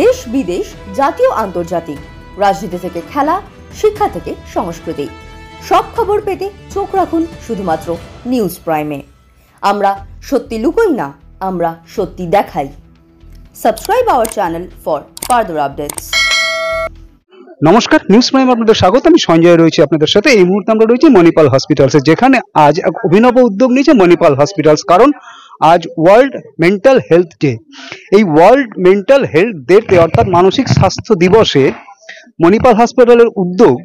দেশ বিদেশ, জাতীয় আন্তর্জাতিক, রাজনীতি থেকে খেলা, শিক্ষা থেকে সংস্কৃতি, সব খবর পেতে চোখ রাখুন শুধুমাত্র নিউজ প্রাইমে। আমরা সত্যি লুকোই না, আমরা সত্যি দেখাই। Subscribe our channel for further updates. নমস্কার, নিউজ প্রাইম আপনাদের স্বাগত। আমি সঞ্জয় রয়েছি আপনাদের সাথে। এই মুহূর্তে আমরা রয়েছি মণিপাল হসপিটালসে, যেখানে আজ এক অভিনব উদ্যোগ নিয়েছে মণিপাল হসপিটালস। কারণ আজ ওয়ার্ল্ড মেন্টাল হেলথ ডে। এই ওয়ার্ল্ড মেন্টাল হেলথ ডেতে অর্থাৎ মানসিক স্বাস্থ্য দিবসে মণিপাল হসপিটালের উদ্যোগ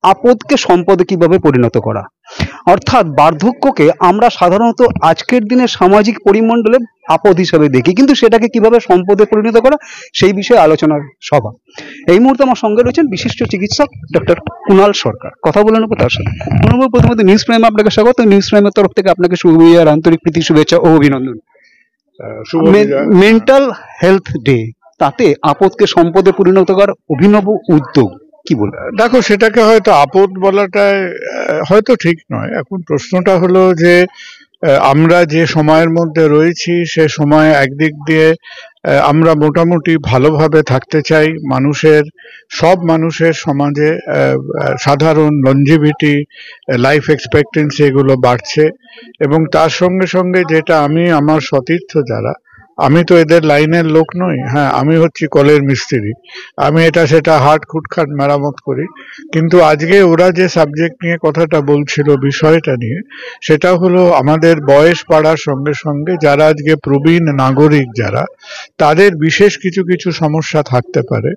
আপদকে সম্পদে কিভাবে পরিণত করা। অর্থাৎ বার্ধক্যকে আমরা সাধারণত আজকের দিনে সামাজিক পরিমণ্ডলে আপদ হিসাবে দেখি, কিন্তু সেটাকে কিভাবে সম্পদে পরিণত করা সেই বিষয়ে আলোচনার সভা। এই মুহূর্তে আমার সঙ্গে রয়েছেন বিশিষ্ট চিকিৎসক ডক্টর কুণাল সরকার। কথা বলে নেবো তার সাথে। প্রথমত নিউজ প্রাইমে আপনাকে স্বাগত। নিউজ প্রাইমের তরফ থেকে আপনাকে শুভবিজয়ের আন্তরিক প্রীতি, শুভেচ্ছা ও অভিনন্দন। মেন্টাল হেলথ ডে, তাতে আপদকে সম্পদে পরিণত করার অভিনব উদ্যোগ, কি বলবো? দেখো, সেটাকে হয়তো আপদ বলাটাই হয়তো ঠিক নয়। এখন প্রশ্নটা হলো যে আমরা যে সময়ের মধ্যে রয়েছি সে সময় একদিক দিয়ে আমরা মোটামুটি ভালোভাবে থাকতে চাই। সব মানুষের সমাজে সাধারণ লঞ্জিভিটি, লাইফ এক্সপেক্টেন্সি এগুলো বাড়ছে, এবং তার সঙ্গে সঙ্গে যেটা আমার সতীর্থ যারা, আমি তো এদের লাইনের লোক নই। হ্যাঁ, আমি হচ্ছি কলের মিস্ত্রি, আমি এটা সেটা হাট খুটখাট মেরামত করি। কিন্তু আজকে ওরা যে সাবজেক্ট নিয়ে কথাটা বলছিল, বিষয়টা নিয়ে, সেটা হলো আমাদের বয়স বাড়ার সঙ্গে সঙ্গে যারা আজকে প্রবীণ নাগরিক যারা, তাদের বিশেষ কিছু কিছু সমস্যা থাকতে পারে।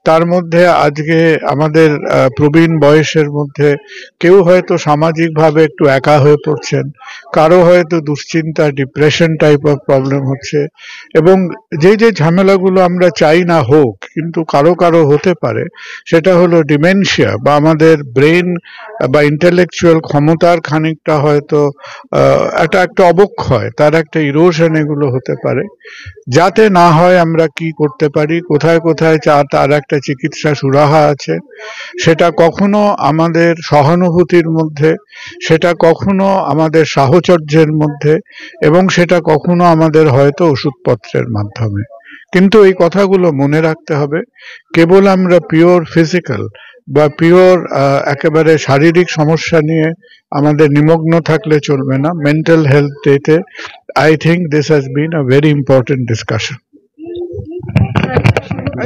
তার মধ্যে আজকে আমাদের প্রবীণ বয়সের মধ্যে কেউ হয়তো সামাজিকভাবে একটু একা হয়ে পড়ছেন, কারো হয়তো দুশ্চিন্তা, ডিপ্রেশন টাইপ অফ প্রবলেম হচ্ছে, এবং যে যে ঝামেলাগুলো আমরা চাই না হোক কিন্তু কারো কারো হতে পারে, সেটা হলো ডিমেনশিয়া, বা আমাদের ব্রেন বা ইন্টেলেকচুয়াল ক্ষমতার খানিকটা হয়তো একটা অবক্ষয়, তার একটা ইরোশন, এগুলো হতে পারে। যাতে না হয় আমরা কি করতে পারি, কোথায় কোথায় তার একটা চিকিৎসা সুরাহা আছে। সেটা কখনো আমাদের সহানুভূতির মধ্যে, সেটা কখনো আমাদের সাহচর্যের মধ্যে, এবং সেটা কখনো আমাদের হয়তো ওষুধপত্রের মাধ্যমে। কিন্তু এই কথাগুলো মনে রাখতে হবে, কেবল আমরা পিওর ফিজিক্যাল বা পিওর একেবারে শারীরিক সমস্যা নিয়ে আমাদের নিমগ্ন থাকলে চলবে না। মেন্টাল হেলথ ডেতে I think this has been a very important discussion.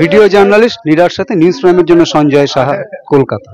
Video journalist নীরার সাথে নিউজ প্রাইমের জন্য সঞ্জয় সাহা, কলকাতা।